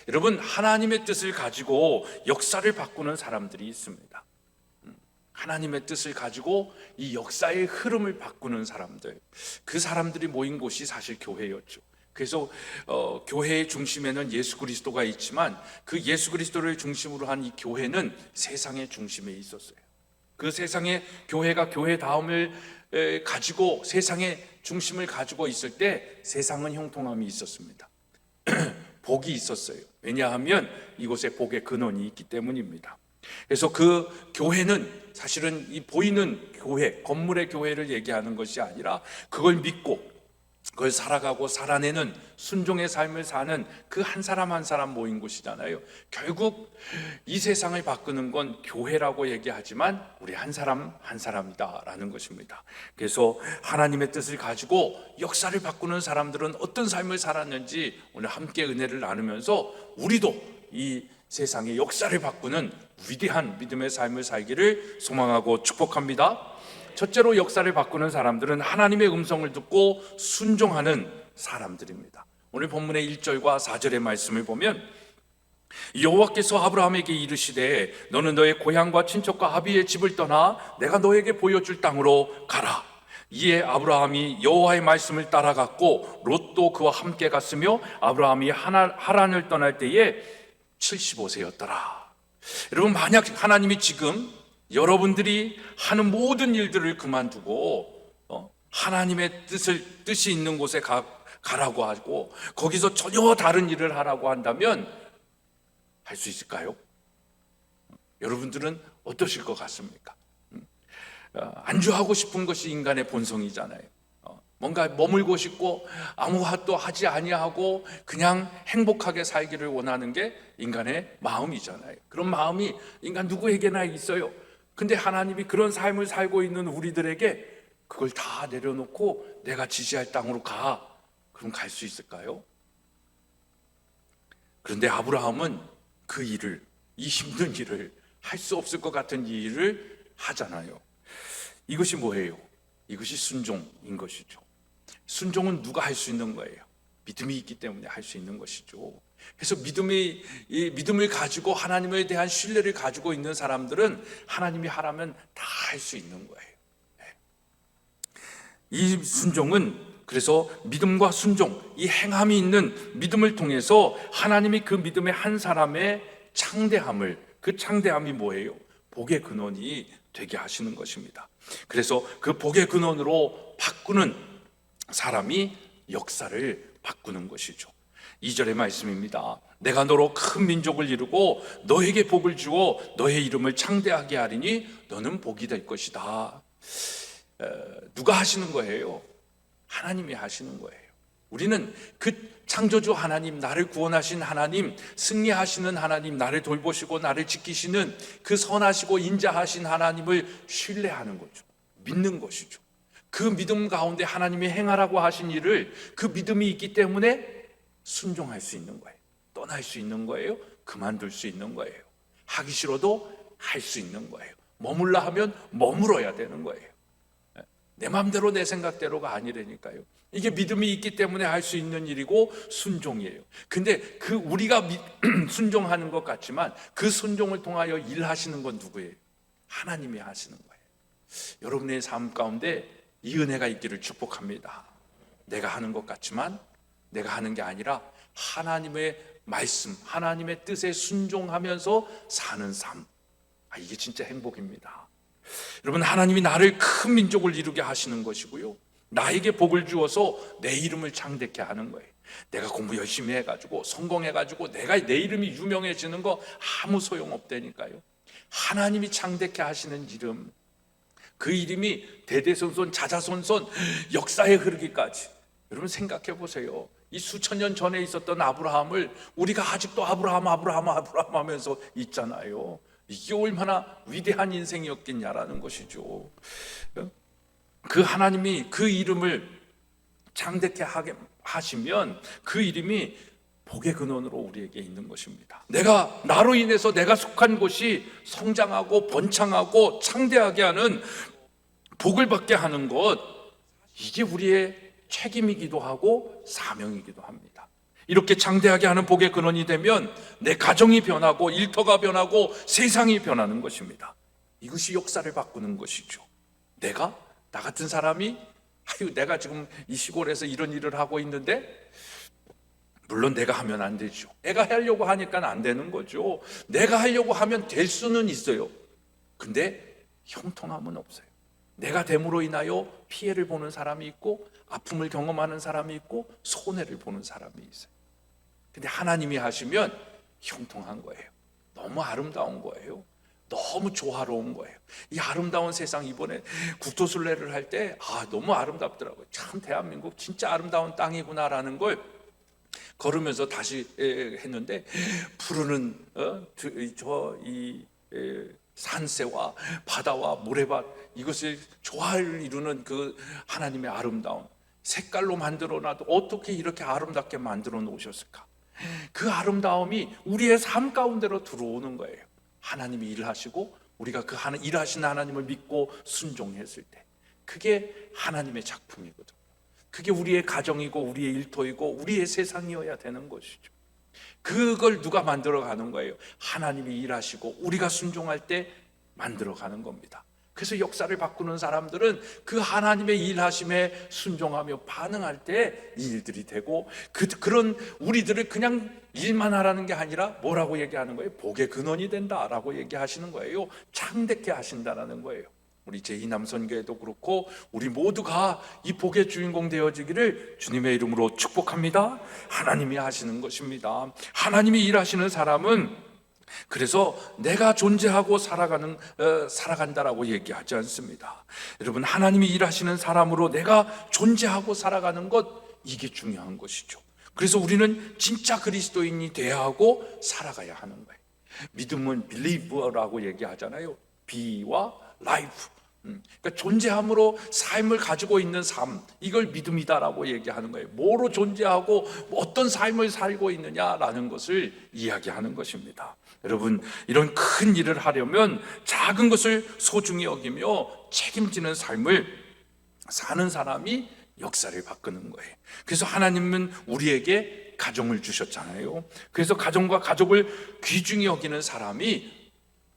여러분, 하나님의 뜻을 가지고 역사를 바꾸는 사람들이 있습니다. 하나님의 뜻을 가지고 이 역사의 흐름을 바꾸는 사람들, 그 사람들이 모인 곳이 사실 교회였죠. 그래서 교회의 중심에는 예수 그리스도가 있지만 그 예수 그리스도를 중심으로 한 이 교회는 세상의 중심에 있었어요. 그 세상의 교회가 교회다움을 가지고 세상의 중심을 가지고 있을 때 세상은 형통함이 있었습니다. 복이 있었어요. 왜냐하면 이곳에 복의 근원이 있기 때문입니다. 그래서 그 교회는 사실은 이 보이는 교회, 건물의 교회를 얘기하는 것이 아니라 그걸 믿고 그걸 살아가고 살아내는 순종의 삶을 사는 그 한 사람 한 사람 모인 곳이잖아요. 결국 이 세상을 바꾸는 건 교회라고 얘기하지만 우리 한 사람 한 사람이다라는 것입니다. 그래서 하나님의 뜻을 가지고 역사를 바꾸는 사람들은 어떤 삶을 살았는지 오늘 함께 은혜를 나누면서 우리도 이 세상의 역사를 바꾸는 위대한 믿음의 삶을 살기를 소망하고 축복합니다. 첫째로 역사를 바꾸는 사람들은 하나님의 음성을 듣고 순종하는 사람들입니다. 오늘 본문의 1절과 4절의 말씀을 보면 여호와께서 아브라함에게 이르시되 너는 너의 고향과 친척과 아비의 집을 떠나 내가 너에게 보여줄 땅으로 가라. 이에 아브라함이 여호와의 말씀을 따라갔고 롯도 그와 함께 갔으며 아브라함이 하란을 떠날 때에 75세였더라. 여러분, 만약 하나님이 지금 여러분들이 하는 모든 일들을 그만두고 하나님의 뜻이 있는 곳에 가라고 하고 거기서 전혀 다른 일을 하라고 한다면 할 수 있을까요? 여러분들은 어떠실 것 같습니까? 안주하고 싶은 것이 인간의 본성이잖아요. 뭔가 머물고 싶고 아무것도 하지 아니하고 그냥 행복하게 살기를 원하는 게 인간의 마음이잖아요. 그런 마음이 인간 누구에게나 있어요. 근데 하나님이 그런 삶을 살고 있는 우리들에게 그걸 다 내려놓고 내가 지시할 땅으로 가. 그럼 갈 수 있을까요? 그런데 아브라함은 그 일을, 이 힘든 일을, 할 수 없을 것 같은 이 일을 하잖아요. 이것이 뭐예요? 이것이 순종인 것이죠. 순종은 누가 할 수 있는 거예요? 믿음이 있기 때문에 할 수 있는 것이죠. 그래서 이 믿음을 가지고 하나님에 대한 신뢰를 가지고 있는 사람들은 하나님이 하라면 다 할 수 있는 거예요. 이 순종은 그래서 믿음과 순종, 이 행함이 있는 믿음을 통해서 하나님이 그 믿음의 한 사람의 창대함을, 그 창대함이 뭐예요? 복의 근원이 되게 하시는 것입니다. 그래서 그 복의 근원으로 바꾸는 사람이 역사를 바꾸는 것이죠. 2절의 말씀입니다. 내가 너로 큰 민족을 이루고 너에게 복을 주어 너의 이름을 창대하게 하리니 너는 복이 될 것이다. 누가 하시는 거예요? 하나님이 하시는 거예요. 우리는 그 창조주 하나님, 나를 구원하신 하나님, 승리하시는 하나님, 나를 돌보시고 나를 지키시는 그 선하시고 인자하신 하나님을 신뢰하는 거죠. 믿는 것이죠. 그 믿음 가운데 하나님이 행하라고 하신 일을 그 믿음이 있기 때문에 순종할 수 있는 거예요. 떠날 수 있는 거예요. 그만둘 수 있는 거예요. 하기 싫어도 할 수 있는 거예요. 머물라 하면 머물어야 되는 거예요. 내 마음대로 내 생각대로가 아니라니까요. 이게 믿음이 있기 때문에 할 수 있는 일이고 순종이에요. 근데 그 우리가 순종하는 것 같지만 그 순종을 통하여 일하시는 건 누구예요? 하나님이 하시는 거예요. 여러분의 삶 가운데 이 은혜가 있기를 축복합니다. 내가 하는 것 같지만 내가 하는 게 아니라 하나님의 말씀, 하나님의 뜻에 순종하면서 사는 삶. 이게 진짜 행복입니다. 여러분, 하나님이 나를 큰 민족을 이루게 하시는 것이고요, 나에게 복을 주어서 내 이름을 창대케 하는 거예요. 내가 공부 열심히 해가지고 성공해가지고 내가 내 이름이 유명해지는 거 아무 소용없다니까요. 하나님이 창대케 하시는 이름, 그 이름이 대대손손 자자손손 역사에 흐르기까지. 여러분 생각해 보세요. 이 수천 년 전에 있었던 아브라함을 우리가 아직도 아브라함 하면서 있잖아요. 이게 얼마나 위대한 인생이었겠냐라는 것이죠. 그 하나님이 그 이름을 창대케 하게 하시면 그 이름이 복의 근원으로 우리에게 있는 것입니다. 나로 인해서 내가 속한 곳이 성장하고 번창하고 창대하게 하는, 복을 받게 하는 것, 이게 우리의 책임이기도 하고 사명이기도 합니다. 이렇게 창대하게 하는 복의 근원이 되면 내 가정이 변하고 일터가 변하고 세상이 변하는 것입니다. 이것이 역사를 바꾸는 것이죠. 나 같은 사람이 내가 지금 이 시골에서 이런 일을 하고 있는데, 물론 내가 하면 안 되죠. 내가 하려고 하니까 안 되는 거죠. 내가 하려고 하면 될 수는 있어요. 근데 형통함은 없어요. 내가 됨으로 인하여 피해를 보는 사람이 있고, 아픔을 경험하는 사람이 있고, 손해를 보는 사람이 있어요. 근데 하나님이 하시면 형통한 거예요. 너무 아름다운 거예요. 너무 조화로운 거예요. 이 아름다운 세상, 이번에 국토순례를 할 때 너무 아름답더라고요. 참 대한민국 진짜 아름다운 땅이구나라는 걸 걸으면서 다시 했는데, 푸르는 산새와 바다와 모래밭, 이것을 조화를 이루는 그 하나님의 아름다운, 색깔로 만들어 놔도 어떻게 이렇게 아름답게 만들어 놓으셨을까? 그 아름다움이 우리의 삶 가운데로 들어오는 거예요. 하나님이 일하시고 우리가 그 일하시는 하나님을 믿고 순종했을 때, 그게 하나님의 작품이거든요. 그게 우리의 가정이고 우리의 일터이고 우리의 세상이어야 되는 것이죠. 그걸 누가 만들어 가는 거예요? 하나님이 일하시고 우리가 순종할 때 만들어 가는 겁니다. 그래서 역사를 바꾸는 사람들은 그 하나님의 일하심에 순종하며 반응할 때 이 일들이 되고, 그런 우리들을 그냥 일만 하라는 게 아니라 뭐라고 얘기하는 거예요? 복의 근원이 된다라고 얘기하시는 거예요. 창대케 하신다라는 거예요. 우리 제2남선교회도 그렇고 우리 모두가 이 복의 주인공 되어지기를 주님의 이름으로 축복합니다. 하나님이 하시는 것입니다. 하나님이 일하시는 사람은 그래서 내가 존재하고 살아간다라고 얘기하지 않습니다. 여러분, 하나님이 일하시는 사람으로 내가 존재하고 살아가는 것, 이게 중요한 것이죠. 그래서 우리는 진짜 그리스도인이 돼야 하고 살아가야 하는 거예요. 믿음은 believe라고 얘기하잖아요. be와 life. 그러니까 존재함으로 삶을 가지고 있는 삶, 이걸 믿음이다라고 얘기하는 거예요. 뭐로 존재하고 어떤 삶을 살고 있느냐라는 것을 이야기하는 것입니다. 여러분, 이런 큰 일을 하려면 작은 것을 소중히 여기며 책임지는 삶을 사는 사람이 역사를 바꾸는 거예요. 그래서 하나님은 우리에게 가정을 주셨잖아요. 그래서 가정과 가족을 귀중히 여기는 사람이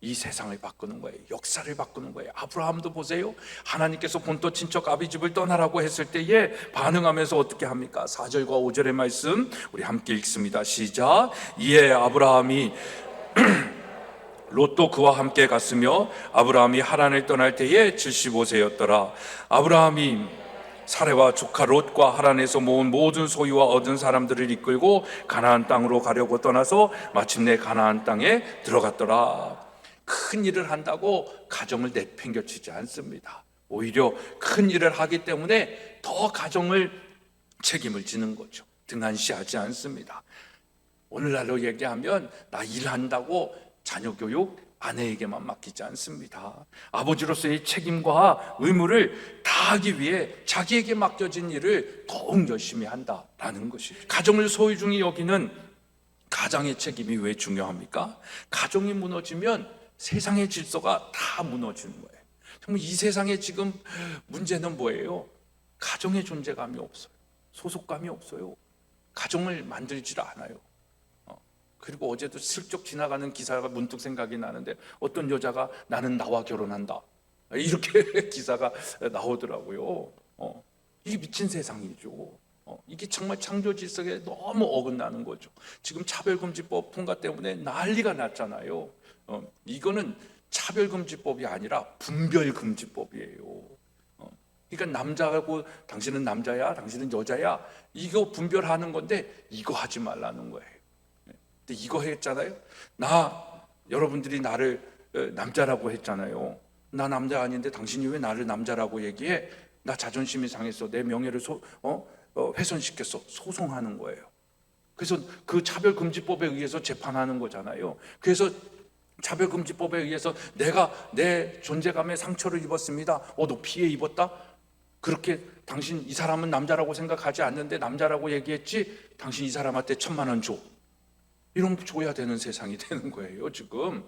이 세상을 바꾸는 거예요. 역사를 바꾸는 거예요. 아브라함도 보세요. 하나님께서 본토 친척 아비집을 떠나라고 했을 때에 반응하면서 어떻게 합니까? 4절과 5절의 말씀 우리 함께 읽습니다. 시작. 이에 아브라함이 롯도 그와 함께 갔으며 아브라함이 하란을 떠날 때에 75세였더라. 아브라함이 사레와 조카 롯과 하란에서 모은 모든 소유와 얻은 사람들을 이끌고 가나안 땅으로 가려고 떠나서 마침내 가나안 땅에 들어갔더라. 큰 일을 한다고 가정을 내팽겨치지 않습니다. 오히려 큰 일을 하기 때문에 더 가정을 책임을 지는 거죠. 등한시하지 않습니다. 오늘날로 얘기하면 나 일한다고 자녀 교육 아내에게만 맡기지 않습니다. 아버지로서의 책임과 의무를 다하기 위해 자기에게 맡겨진 일을 더욱 열심히 한다라는 것이죠. 가정을 소중히 여기는 가장의 책임이 왜 중요합니까? 가정이 무너지면 세상의 질서가 다 무너지는 거예요. 정말 이 세상에 지금 문제는 뭐예요? 가정의 존재감이 없어요. 소속감이 없어요. 가정을 만들지를 않아요. 그리고 어제도 슬쩍 지나가는 기사가 문득 생각이 나는데, 어떤 여자가 나는 나와 결혼한다, 이렇게 기사가 나오더라고요. 이게 미친 세상이죠. 이게 정말 창조 질서에 너무 어긋나는 거죠. 지금 차별금지법 통과 때문에 난리가 났잖아요. 이거는 차별금지법이 아니라 분별금지법이에요. 그러니까 남자하고 당신은 남자야, 당신은 여자야, 이거 분별하는 건데 이거 하지 말라는 거예요. 근데 이거 했잖아요. 여러분들이 나를 남자라고 했잖아요. 나 남자 아닌데 당신이 왜 나를 남자라고 얘기해? 나 자존심이 상했어. 내 명예를 훼손시켰어. 소송하는 거예요. 그래서 그 차별금지법에 의해서 재판하는 거잖아요. 그래서 차별금지법에 의해서 내가 내 존재감에 상처를 입었습니다. 너 피해 입었다? 그렇게 당신 이 사람은 남자라고 생각하지 않는데 남자라고 얘기했지? 당신 이 사람한테 1,000만 원 줘. 이런 거 줘야 되는 세상이 되는 거예요, 지금.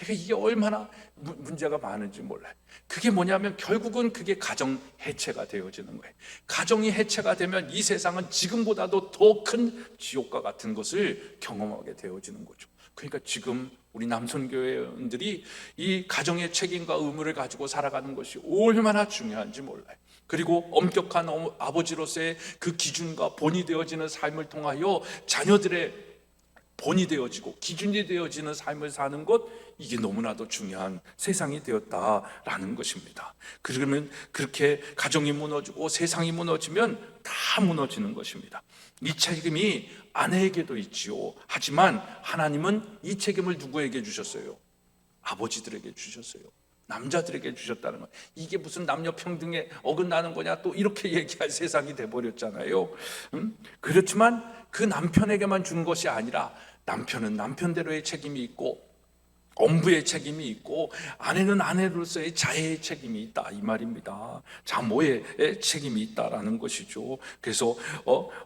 그러니까 이게 얼마나 문제가 많은지 몰라요. 그게 뭐냐면 결국은 그게 가정 해체가 되어지는 거예요. 가정이 해체가 되면 이 세상은 지금보다도 더 큰 지옥과 같은 것을 경험하게 되어지는 거죠. 그러니까 지금 우리 남선교회원들이 이 가정의 책임과 의무를 가지고 살아가는 것이 얼마나 중요한지 몰라요. 그리고 엄격한 아버지로서의 그 기준과 본이 되어지는 삶을 통하여 자녀들의 본이 되어지고 기준이 되어지는 삶을 사는 것, 이게 너무나도 중요한 세상이 되었다라는 것입니다. 그러면 그렇게 가정이 무너지고 세상이 무너지면 다 무너지는 것입니다. 이 책임이 아내에게도 있지요. 하지만 하나님은 이 책임을 누구에게 주셨어요? 아버지들에게 주셨어요. 남자들에게 주셨다는 거예요. 이게 무슨 남녀 평등에 어긋나는 거냐, 또 이렇게 얘기할 세상이 돼버렸잖아요. 그렇지만 그 남편에게만 준 것이 아니라 남편은 남편대로의 책임이 있고 엄부의 책임이 있고 아내는 아내로서의 자애의 책임이 있다, 이 말입니다. 자모의 책임이 있다라는 것이죠. 그래서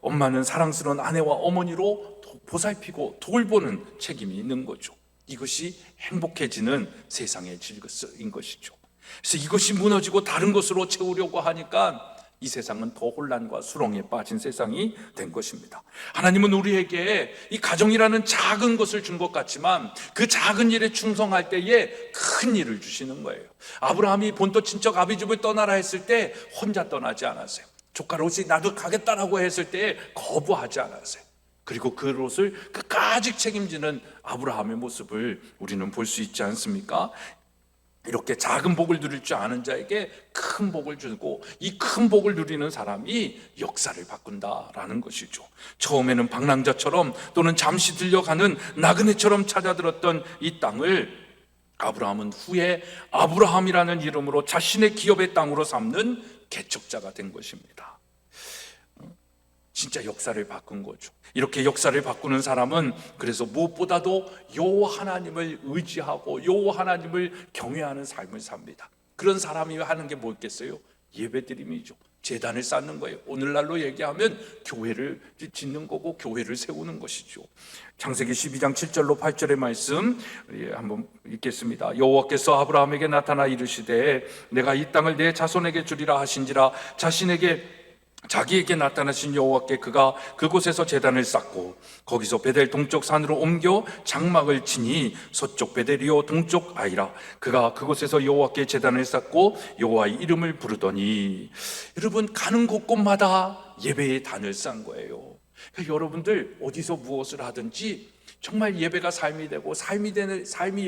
엄마는 사랑스러운 아내와 어머니로 보살피고 돌보는 책임이 있는 거죠. 이것이 행복해지는 세상의 질서인 것이죠. 그래서 이것이 무너지고 다른 것으로 채우려고 하니까 이 세상은 더 혼란과 수렁에 빠진 세상이 된 것입니다. 하나님은 우리에게 이 가정이라는 작은 것을 준 것 같지만 그 작은 일에 충성할 때에 큰 일을 주시는 거예요. 아브라함이 본토 친척 아비 집을 떠나라 했을 때 혼자 떠나지 않았어요. 조카 롯이 나도 가겠다라고 했을 때 거부하지 않았어요. 그리고 그 롯을 끝까지 책임지는 아브라함의 모습을 우리는 볼 수 있지 않습니까? 이렇게 작은 복을 누릴 줄 아는 자에게 큰 복을 주고 이 큰 복을 누리는 사람이 역사를 바꾼다라는 것이죠. 처음에는 방랑자처럼 또는 잠시 들려가는 나그네처럼 찾아들었던 이 땅을 아브라함은 후에 아브라함이라는 이름으로 자신의 기업의 땅으로 삼는 개척자가 된 것입니다. 진짜 역사를 바꾼 거죠. 이렇게 역사를 바꾸는 사람은 그래서 무엇보다도 여호와 하나님을 의지하고 여호와 하나님을 경외하는 삶을 삽니다. 그런 사람이 하는 게 뭐겠어요? 예배드림이죠. 제단을 쌓는 거예요. 오늘날로 얘기하면 교회를 짓는 거고 교회를 세우는 것이죠. 창세기 12장 7절로 8절의 말씀 한번 읽겠습니다. 여호와께서 아브라함에게 나타나 이르시되 내가 이 땅을 내 자손에게 주리라 하신지라 자기에게 나타나신 여호와께 그가 그곳에서 제단을 쌓고 거기서 베델 동쪽 산으로 옮겨 장막을 치니 서쪽 베델이요 동쪽 아이라. 그가 그곳에서 여호와께 제단을 쌓고 여호와의 이름을 부르더니. 여러분, 가는 곳곳마다 예배의 단을 쌓은 거예요. 그러니까 여러분들 어디서 무엇을 하든지 정말 예배가 삶이 되고 삶이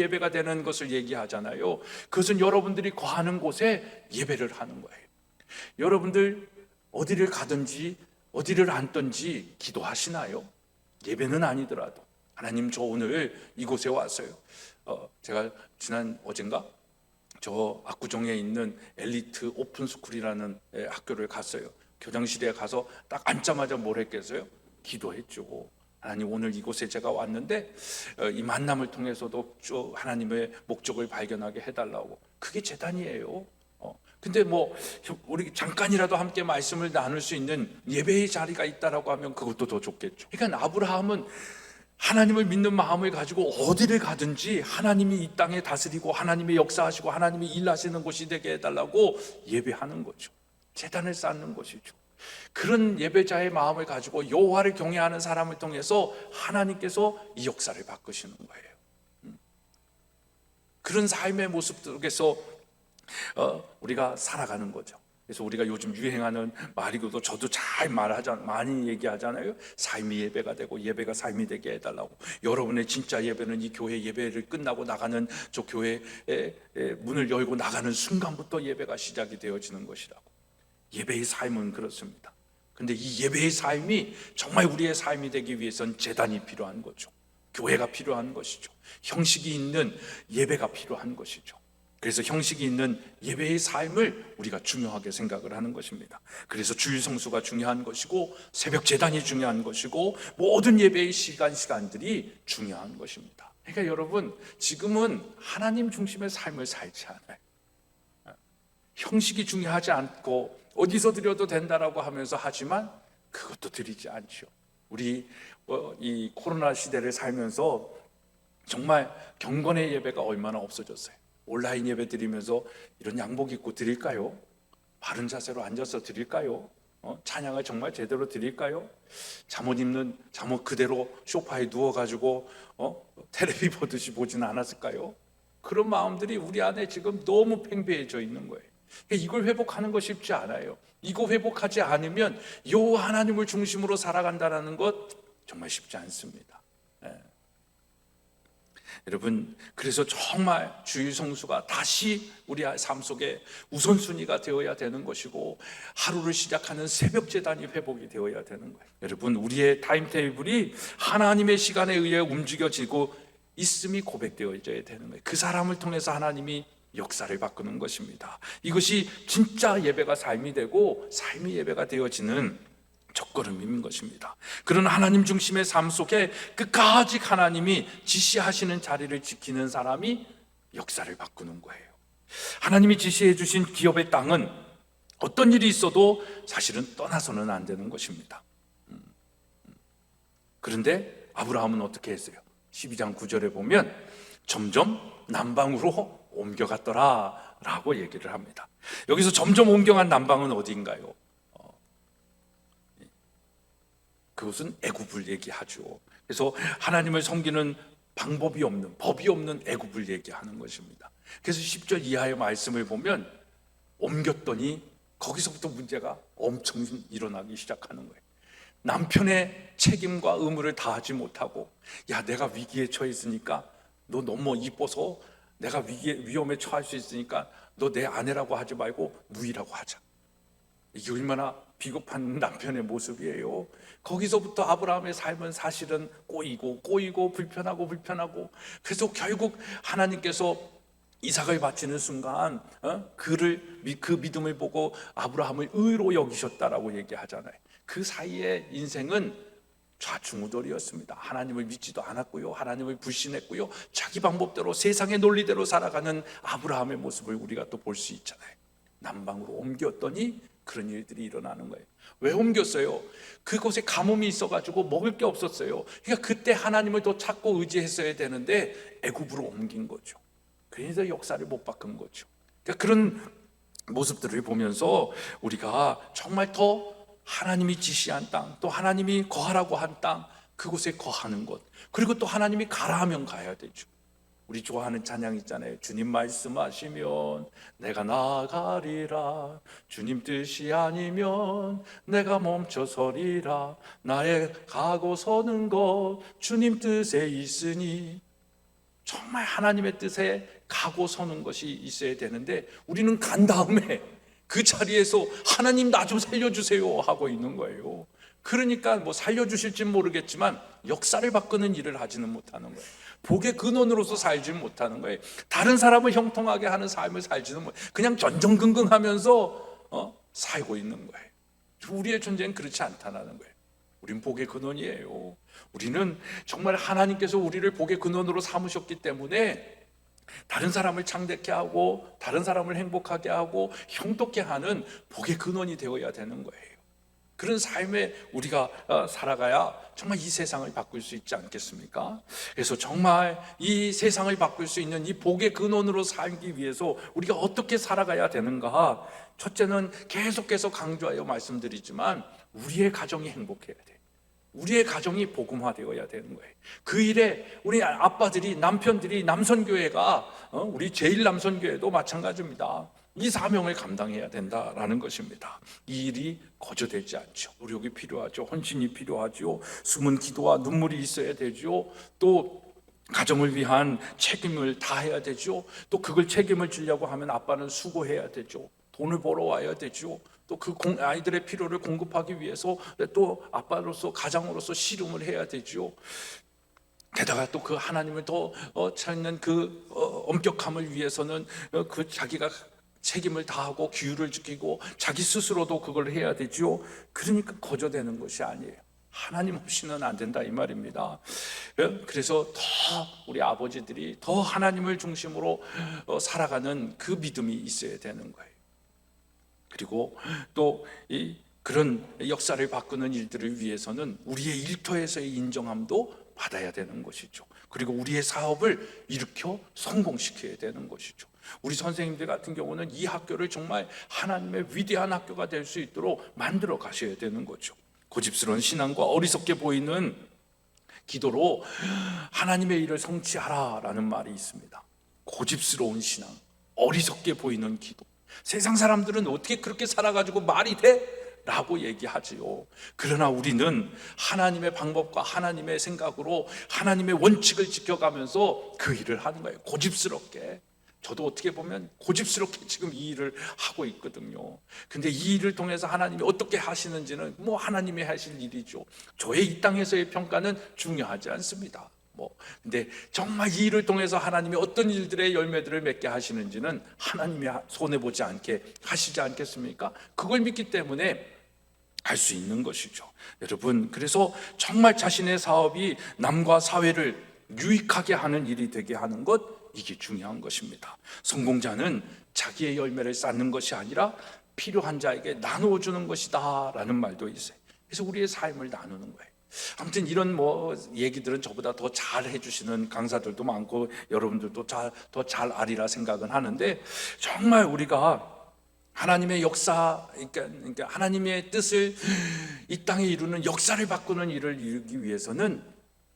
예배가 되는 것을 얘기하잖아요. 그것은 여러분들이 거하는 곳에 예배를 하는 거예요. 여러분들 어디를 가든지 어디를 앉든지 기도하시나요? 예배는 아니더라도 하나님, 저 오늘 이곳에 왔어요. 제가 지난 어젠가 저 압구정에 있는 엘리트 오픈스쿨이라는 학교를 갔어요. 교장실에 가서 딱 앉자마자 뭘 했겠어요? 기도했죠. 하나님, 오늘 이곳에 제가 왔는데 이 만남을 통해서도 쭉 하나님의 목적을 발견하게 해달라고. 그게 제단이에요. 근데 우리 잠깐이라도 함께 말씀을 나눌 수 있는 예배의 자리가 있다라고 하면 그것도 더 좋겠죠. 그러니까 아브라함은 하나님을 믿는 마음을 가지고 어디를 가든지 하나님이 이 땅에 다스리고 하나님이 역사하시고 하나님이 일하시는 곳이 되게 해달라고 예배하는 거죠. 제단을 쌓는 것이죠. 그런 예배자의 마음을 가지고 여호와를 경외하는 사람을 통해서 하나님께서 이 역사를 바꾸시는 거예요. 그런 삶의 모습 속에서 우리가 살아가는 거죠. 그래서 우리가 요즘 유행하는 말이고도 저도 잘 많이 얘기하잖아요. 삶이 예배가 되고 예배가 삶이 되게 해달라고. 여러분의 진짜 예배는 이 교회 예배를 끝나고 나가는 저 교회의 문을 열고 나가는 순간부터 예배가 시작이 되어지는 것이라고. 예배의 삶은 그렇습니다. 근데 이 예배의 삶이 정말 우리의 삶이 되기 위해선 제단이 필요한 거죠. 교회가 필요한 것이죠. 형식이 있는 예배가 필요한 것이죠. 그래서 형식이 있는 예배의 삶을 우리가 중요하게 생각을 하는 것입니다. 그래서 주일 성수가 중요한 것이고 새벽 제단이 중요한 것이고 모든 예배의 시간들이 중요한 것입니다. 그러니까 여러분, 지금은 하나님 중심의 삶을 살지 않아요. 형식이 중요하지 않고 어디서 드려도 된다라고 하면서 하지만 그것도 드리지 않죠. 우리 이 코로나 시대를 살면서 정말 경건의 예배가 얼마나 없어졌어요. 온라인 예배 드리면서 이런 양복 입고 드릴까요? 바른 자세로 앉아서 드릴까요? 찬양을 정말 제대로 드릴까요? 잠옷 입는 잠옷 그대로 소파에 누워가지고 텔레비 보듯이 보지는 않았을까요? 그런 마음들이 우리 안에 지금 너무 팽배해져 있는 거예요. 이걸 회복하는 거 쉽지 않아요. 이거 회복하지 않으면 여호와 하나님을 중심으로 살아간다는 것 정말 쉽지 않습니다. 여러분, 그래서 정말 주일 성수가 다시 우리 삶 속에 우선순위가 되어야 되는 것이고, 하루를 시작하는 새벽 제단이 회복이 되어야 되는 거예요. 여러분, 우리의 타임테이블이 하나님의 시간에 의해 움직여지고 있음이 고백되어져야 되는 거예요. 그 사람을 통해서 하나님이 역사를 바꾸는 것입니다. 이것이 진짜 예배가 삶이 되고 삶이 예배가 되어지는 첫걸음인 것입니다. 그런 하나님 중심의 삶 속에 끝까지 하나님이 지시하시는 자리를 지키는 사람이 역사를 바꾸는 거예요. 하나님이 지시해 주신 기업의 땅은 어떤 일이 있어도 사실은 떠나서는 안 되는 것입니다. 그런데 아브라함은 어떻게 했어요? 12장 9절에 보면 점점 남방으로 옮겨갔더라 라고 얘기를 합니다. 여기서 점점 옮겨간 남방은 어디인가요? 그것은 애굽을 얘기하죠. 그래서 하나님을 섬기는 방법이 없는, 법이 없는 애굽을 얘기하는 것입니다. 그래서 10절 이하의 말씀을 보면 옮겼더니 거기서부터 문제가 엄청 일어나기 시작하는 거예요. 남편의 책임과 의무를 다하지 못하고, 야, 내가 위기에 처했으니까 너 너무 이뻐서 내가 위험에 처할 수 있으니까 너 내 아내라고 하지 말고 누이라고 하자. 이게 얼마나 비겁한 남편의 모습이에요. 거기서부터 아브라함의 삶은 사실은 꼬이고 불편하고, 그래서 결국 하나님께서 이삭을 바치는 순간 그 믿음을 보고 아브라함을 의로 여기셨다라고 얘기하잖아요. 그 사이에 인생은 좌충우돌이었습니다. 하나님을 믿지도 않았고요, 하나님을 불신했고요, 자기 방법대로 세상의 논리대로 살아가는 아브라함의 모습을 우리가 또 볼 수 있잖아요. 남방으로 옮겼더니 그런 일들이 일어나는 거예요. 왜 옮겼어요? 그곳에 가뭄이 있어가지고 먹을 게 없었어요. 그러니까 그때 하나님을 더 찾고 의지했어야 되는데 애굽으로 옮긴 거죠. 그래서 역사를 못 바꾼 거죠. 그러니까 그런 모습들을 보면서 우리가 정말 더 하나님이 지시한 땅, 또 하나님이 거하라고 한 땅, 그곳에 거하는 것, 그리고 또 하나님이 가라 하면 가야 되죠. 우리 좋아하는 찬양 있잖아요. 주님 말씀하시면 내가 나아가리라, 주님 뜻이 아니면 내가 멈춰서리라, 나의 가고 서는 것 주님 뜻에 있으니. 정말 하나님의 뜻에 가고 서는 것이 있어야 되는데 우리는 간 다음에 그 자리에서 하나님 나 좀 살려주세요 하고 있는 거예요. 그러니까 뭐 살려주실진 모르겠지만 역사를 바꾸는 일을 하지는 못하는 거예요. 복의 근원으로서 살지 못하는 거예요. 다른 사람을 형통하게 하는 삶을 살지는 못해요. 그냥 전전긍긍하면서 살고 있는 거예요. 우리의 존재는 그렇지 않다는 거예요. 우린 복의 근원이에요. 우리는 정말 하나님께서 우리를 복의 근원으로 삼으셨기 때문에 다른 사람을 창대케 하고 다른 사람을 행복하게 하고 형통케 하는 복의 근원이 되어야 되는 거예요. 그런 삶에 우리가 살아가야 정말 이 세상을 바꿀 수 있지 않겠습니까? 그래서 정말 이 세상을 바꿀 수 있는 이 복의 근원으로 살기 위해서 우리가 어떻게 살아가야 되는가? 첫째는 계속해서 강조하여 말씀드리지만 우리의 가정이 행복해야 돼요. 우리의 가정이 복음화되어야 되는 거예요. 그 일에 우리 아빠들이, 남편들이, 남선교회가 우리 제1남선교회도 마찬가지입니다. 이 사명을 감당해야 된다라는 것입니다. 이 일이 거저되지 않죠. 노력이 필요하죠. 헌신이 필요하죠. 숨은 기도와 눈물이 있어야 되죠. 또 가정을 위한 책임을 다해야 되죠. 또 그걸 책임을 지려고 하면 아빠는 수고해야 되죠. 돈을 벌어와야 되죠. 또 그 아이들의 필요를 공급하기 위해서 또 아빠로서, 가장으로서 씨름을 해야 되죠. 게다가 또 그 하나님을 더 찾는 그 엄격함을 위해서는 그 자기가 책임을 다하고 규율을 지키고 자기 스스로도 그걸 해야 되죠. 그러니까 거저되는 것이 아니에요. 하나님 없이는 안 된다 이 말입니다. 그래서 더 우리 아버지들이 더 하나님을 중심으로 살아가는 그 믿음이 있어야 되는 거예요. 그리고 또 그런 역사를 바꾸는 일들을 위해서는 우리의 일터에서의 인정함도 받아야 되는 것이죠. 그리고 우리의 사업을 일으켜 성공시켜야 되는 것이죠. 우리 선생님들 같은 경우는 이 학교를 정말 하나님의 위대한 학교가 될 수 있도록 만들어 가셔야 되는 거죠. 고집스러운 신앙과 어리석게 보이는 기도로 하나님의 일을 성취하라 라는 말이 있습니다. 고집스러운 신앙, 어리석게 보이는 기도. 세상 사람들은 어떻게 그렇게 살아가지고 말이 돼? 라고 얘기하지요. 그러나 우리는 하나님의 방법과 하나님의 생각으로 하나님의 원칙을 지켜가면서 그 일을 하는 거예요. 고집스럽게. 저도 어떻게 보면 고집스럽게 지금 이 일을 하고 있거든요. 근데 이 일을 통해서 하나님이 어떻게 하시는지는 뭐 하나님이 하실 일이죠. 저의 이 땅에서의 평가는 중요하지 않습니다. 근데 정말 이 일을 통해서 하나님이 어떤 일들의 열매들을 맺게 하시는지는 하나님이 손해보지 않게 하시지 않겠습니까? 그걸 믿기 때문에 할 수 있는 것이죠. 여러분, 그래서 정말 자신의 사업이 남과 사회를 유익하게 하는 일이 되게 하는 것, 이게 중요한 것입니다. 성공자는 자기의 열매를 쌓는 것이 아니라 필요한 자에게 나누어 주는 것이다 라는 말도 있어요. 그래서 우리의 삶을 나누는 거예요. 아무튼 이런 얘기들은 저보다 더 잘 해주시는 강사들도 많고 여러분들도 더 잘 아리라 생각은 하는데, 정말 우리가 하나님의 역사, 그러니까 하나님의 뜻을 이 땅에 이루는, 역사를 바꾸는 일을 이루기 위해서는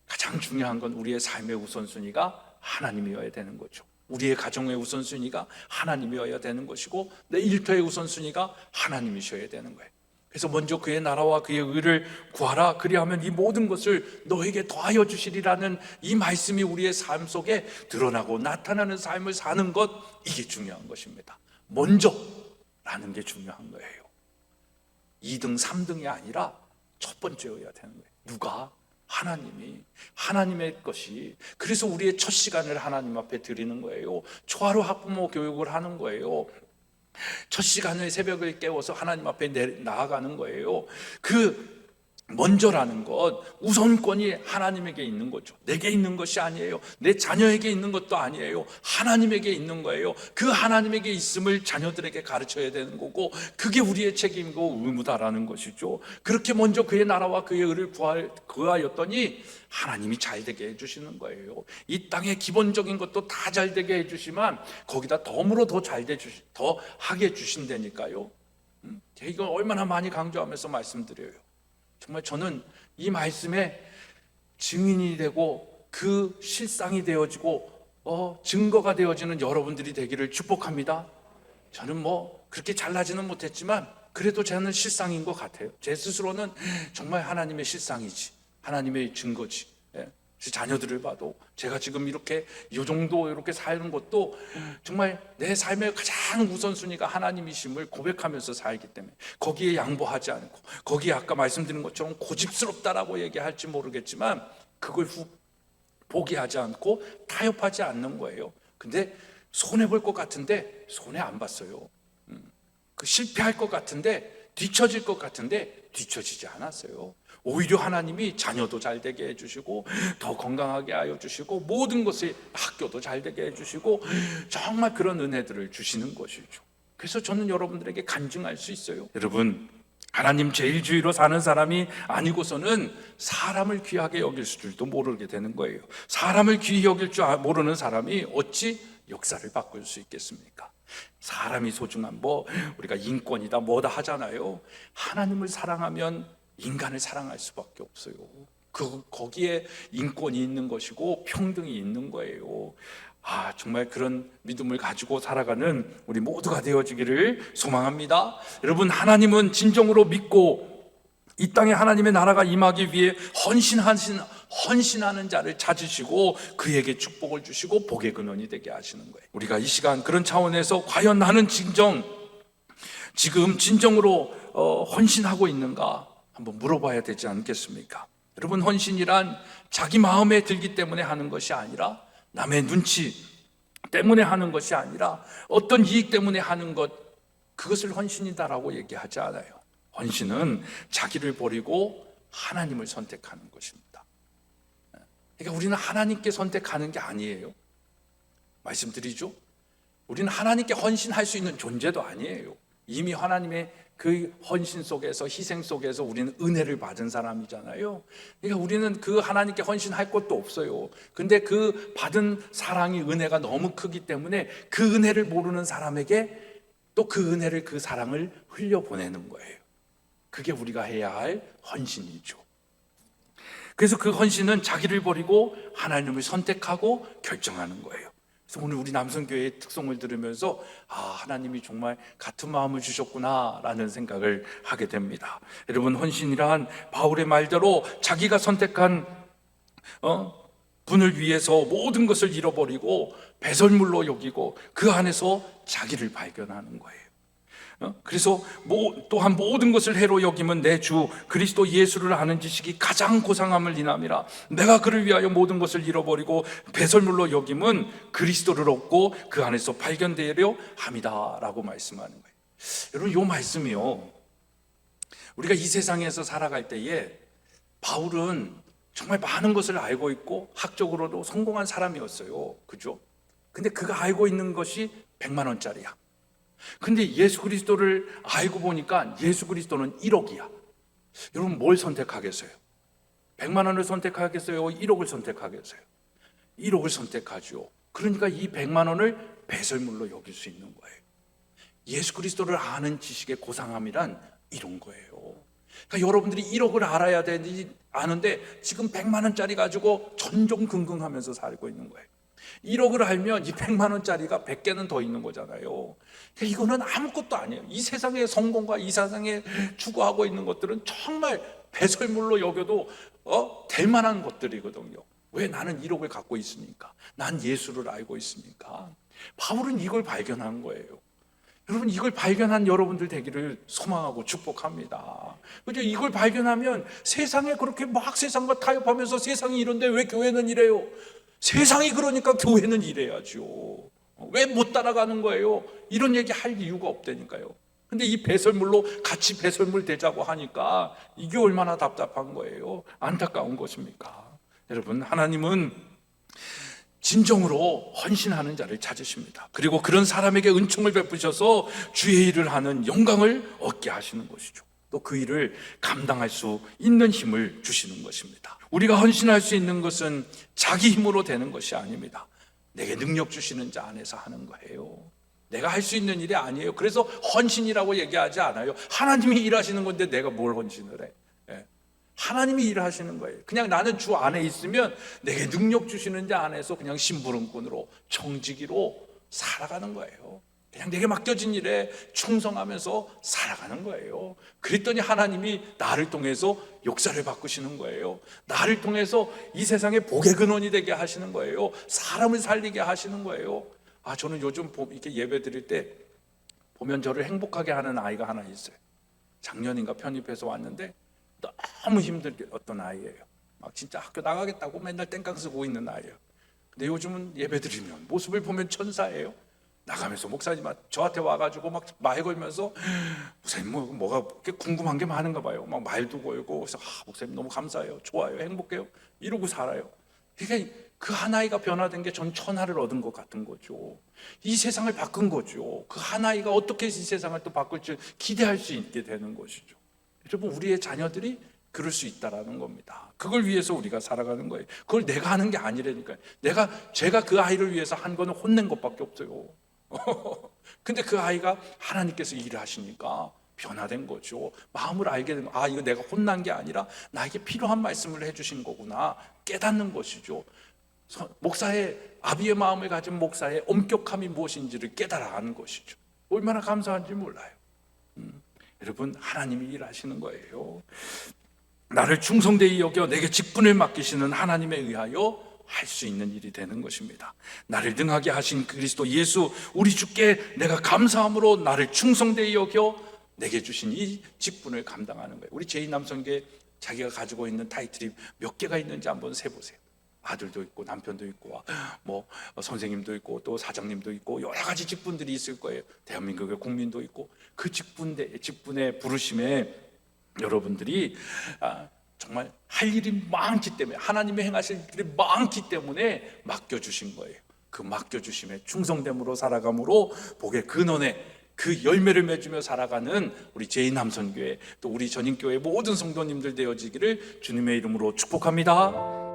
가장 중요한 건 우리의 삶의 우선순위가 하나님이어야 되는 거죠. 우리의 가정의 우선순위가 하나님이어야 되는 것이고, 내 일터의 우선순위가 하나님이셔야 되는 거예요. 그래서 먼저 그의 나라와 그의 의를 구하라. 그리하면 이 모든 것을 너에게 더하여 주시리라는 이 말씀이 우리의 삶 속에 드러나고 나타나는 삶을 사는 것, 이게 중요한 것입니다. 먼저라는 게 중요한 거예요. 2등, 3등이 아니라 첫 번째여야 되는 거예요. 누가? 하나님이, 하나님의 것이. 그래서 우리의 첫 시간을 하나님 앞에 드리는 거예요. 초하루 학부모 교육을 하는 거예요. 첫 시간에 새벽을 깨워서 하나님 앞에 나아가는 거예요. 그 먼저라는 것, 우선권이 하나님에게 있는 거죠. 내게 있는 것이 아니에요. 내 자녀에게 있는 것도 아니에요. 하나님에게 있는 거예요. 그 하나님에게 있음을 자녀들에게 가르쳐야 되는 거고, 그게 우리의 책임이고 의무다라는 것이죠. 그렇게 먼저 그의 나라와 그의 의를 구하였더니 하나님이 잘 되게 해주시는 거예요. 이 땅의 기본적인 것도 다 잘 되게 해주시면 거기다 덤으로 더 더 하게 해주신다니까요. 이건 얼마나 많이 강조하면서 말씀드려요. 정말 저는 이 말씀에 증인이 되고 그 실상이 되어지고 증거가 되어지는 여러분들이 되기를 축복합니다. 저는 그렇게 잘나지는 못했지만 그래도 저는 실상인 것 같아요. 제 스스로는 정말 하나님의 실상이지, 하나님의 증거지. 자녀들을 봐도 제가 지금 이렇게 이 정도 이렇게 사는 것도 정말 내 삶의 가장 우선순위가 하나님이심을 고백하면서 살기 때문에, 거기에 양보하지 않고, 거기에 아까 말씀드린 것처럼 고집스럽다라고 얘기할지 모르겠지만 그걸 포기하지 않고 타협하지 않는 거예요. 근데 손해볼 것 같은데 손해 안 봤어요. 실패할 것 같은데, 뒤처질 것 같은데 뒤처지지 않았어요. 오히려 하나님이 자녀도 잘 되게 해주시고, 더 건강하게 하여 주시고, 모든 것을, 학교도 잘 되게 해주시고, 정말 그런 은혜들을 주시는 것이죠. 그래서 저는 여러분들에게 간증할 수 있어요. 여러분, 하나님 제일주의로 사는 사람이 아니고서는 사람을 귀하게 여길 줄도 모르게 되는 거예요. 사람을 귀히 여길 줄 모르는 사람이 어찌 역사를 바꿀 수 있겠습니까? 사람이 소중한 우리가 인권이다 뭐다 하잖아요. 하나님을 사랑하면 인간을 사랑할 수밖에 없어요. 거기에 인권이 있는 것이고 평등이 있는 거예요. 정말 그런 믿음을 가지고 살아가는 우리 모두가 되어지기를 소망합니다. 여러분, 하나님은 진정으로 믿고 이 땅에 하나님의 나라가 임하기 위해 헌신하는 자를 찾으시고 그에게 축복을 주시고 복의 근원이 되게 하시는 거예요. 우리가 이 시간 그런 차원에서 과연 나는 지금 진정으로 헌신하고 있는가 한번 물어봐야 되지 않겠습니까? 여러분, 헌신이란 자기 마음에 들기 때문에 하는 것이 아니라, 남의 눈치 때문에 하는 것이 아니라, 어떤 이익 때문에 하는 것, 그것을 헌신이다라고 얘기하지 않아요. 헌신은 자기를 버리고 하나님을 선택하는 것입니다. 그러니까 우리는 하나님께 선택하는 게 아니에요. 말씀드리죠? 우리는 하나님께 헌신할 수 있는 존재도 아니에요. 이미 하나님의 그 헌신 속에서, 희생 속에서 우리는 은혜를 받은 사람이잖아요. 그러니까 우리는 그 하나님께 헌신할 것도 없어요. 근데 그 받은 사랑이, 은혜가 너무 크기 때문에 그 은혜를 모르는 사람에게 또 그 은혜를, 그 사랑을 흘려보내는 거예요. 그게 우리가 해야 할 헌신이죠. 그래서 그 헌신은 자기를 버리고 하나님을 선택하고 결정하는 거예요. 그래서 오늘 우리 남성교회의 특성을 들으면서 하나님이 정말 같은 마음을 주셨구나 라는 생각을 하게 됩니다. 여러분, 헌신이란 바울의 말대로 자기가 선택한 분을 위해서 모든 것을 잃어버리고 배설물로 여기고 그 안에서 자기를 발견하는 거예요. 그래서 또한 모든 것을 해로 여김은 내 주 그리스도 예수를 아는 지식이 가장 고상함을 인함이라. 내가 그를 위하여 모든 것을 잃어버리고 배설물로 여김은 그리스도를 얻고 그 안에서 발견되려 함이다 라고 말씀하는 거예요. 여러분, 이 말씀이요, 우리가 이 세상에서 살아갈 때에 바울은 정말 많은 것을 알고 있고 학적으로도 성공한 사람이었어요. 그죠? 근데 그가 알고 있는 것이 100만 원짜리야. 근데 예수 그리스도를 알고 보니까 예수 그리스도는 1억이야. 여러분, 뭘 선택하겠어요? 100만 원을 선택하겠어요? 1억을 선택하겠어요? 1억을 선택하죠. 그러니까 이 100만 원을 배설물로 여길 수 있는 거예요. 예수 그리스도를 아는 지식의 고상함이란 이런 거예요. 그러니까 여러분들이 1억을 알아야 되는지 아는데 지금 100만 원짜리 가지고 전전긍긍하면서 살고 있는 거예요. 1억을 알면 이 100만 원짜리가 100개는 더 있는 거잖아요. 그러니까 이거는 아무것도 아니에요. 이 세상의 성공과 이 세상에 추구하고 있는 것들은 정말 배설물로 여겨도 될 만한 것들이거든요. 왜? 나는 1억을 갖고 있으니까. 난 예수를 알고 있으니까. 바울은 이걸 발견한 거예요. 여러분, 이걸 발견한 여러분들 되기를 소망하고 축복합니다. 그죠? 이걸 발견하면 세상에 그렇게 막 세상과 타협하면서 세상이 이런데 왜 교회는 이래요? 세상이 그러니까 교회는 이래야죠. 왜 못 따라가는 거예요? 이런 얘기 할 이유가 없다니까요. 근데 이 배설물로 같이 배설물 되자고 하니까 이게 얼마나 답답한 거예요. 안타까운 것입니까? 여러분, 하나님은 진정으로 헌신하는 자를 찾으십니다. 그리고 그런 사람에게 은총을 베푸셔서 주의 일을 하는 영광을 얻게 하시는 것이죠. 또 그 일을 감당할 수 있는 힘을 주시는 것입니다. 우리가 헌신할 수 있는 것은 자기 힘으로 되는 것이 아닙니다. 내게 능력 주시는 자 안에서 하는 거예요. 내가 할 수 있는 일이 아니에요. 그래서 헌신이라고 얘기하지 않아요. 하나님이 일하시는 건데 내가 뭘 헌신을 해? 하나님이 일하시는 거예요. 그냥 나는 주 안에 있으면 내게 능력 주시는 자 안에서 그냥 심부름꾼으로, 청지기로 살아가는 거예요. 그냥 내게 맡겨진 일에 충성하면서 살아가는 거예요. 그랬더니 하나님이 나를 통해서 역사를 바꾸시는 거예요. 나를 통해서 이 세상의 복의 근원이 되게 하시는 거예요. 사람을 살리게 하시는 거예요. 저는 요즘 이렇게 예배 드릴 때 보면 저를 행복하게 하는 아이가 하나 있어요. 작년인가 편입해서 왔는데 너무 힘들게 어떤 아이예요. 막 진짜 학교 나가겠다고 맨날 땡깡 쓰고 있는 아이예요. 근데 요즘은 예배 드리면 모습을 보면 천사예요. 나가면서 목사님 저한테 와가지고 막 말 걸면서 목사님 뭐가 그렇게 궁금한 게 많은가 봐요. 막 말도 걸고 그래서 목사님 너무 감사해요. 좋아요. 행복해요. 이러고 살아요. 그러니까 그 하나이가 변화된 게 전 천하를 얻은 것 같은 거죠. 이 세상을 바꾼 거죠. 그 하나이가 어떻게 이 세상을 또 바꿀지 기대할 수 있게 되는 것이죠. 여러분, 우리의 자녀들이 그럴 수 있다라는 겁니다. 그걸 위해서 우리가 살아가는 거예요. 그걸 내가 하는 게 아니라니까요. 제가 그 아이를 위해서 한 거는 혼낸 것밖에 없어요. 근데 그 아이가 하나님께서 일을 하시니까 변화된 거죠. 마음을 알게 되는, 이거 내가 혼난 게 아니라 나에게 필요한 말씀을 해주신 거구나 깨닫는 것이죠. 목사의, 아비의 마음을 가진 목사의 엄격함이 무엇인지를 깨달아 하는 것이죠. 얼마나 감사한지 몰라요. 여러분, 하나님이 일하시는 거예요. 나를 충성되이 여겨 내게 직분을 맡기시는 하나님에 의하여 할 수 있는 일이 되는 것입니다. 나를 능하게 하신 그리스도 예수 우리 주께 내가 감사함으로 나를 충성되이 여겨 내게 주신 이 직분을 감당하는 거예요. 우리 제2남성교회 자기가 가지고 있는 타이틀이 몇 개가 있는지 한번 세보세요. 아들도 있고 남편도 있고 선생님도 있고 또 사장님도 있고 여러 가지 직분들이 있을 거예요. 대한민국의 국민도 있고 그 직분의 부르심에 여러분들이 정말 할 일이 많기 때문에, 하나님의 행하실 일이 많기 때문에 맡겨주신 거예요. 그 맡겨주심에 충성됨으로 살아감으로 복의 근원에 그 열매를 맺으며 살아가는 우리 제2남선교회 또 우리 전인교회 모든 성도님들 되어지기를 주님의 이름으로 축복합니다.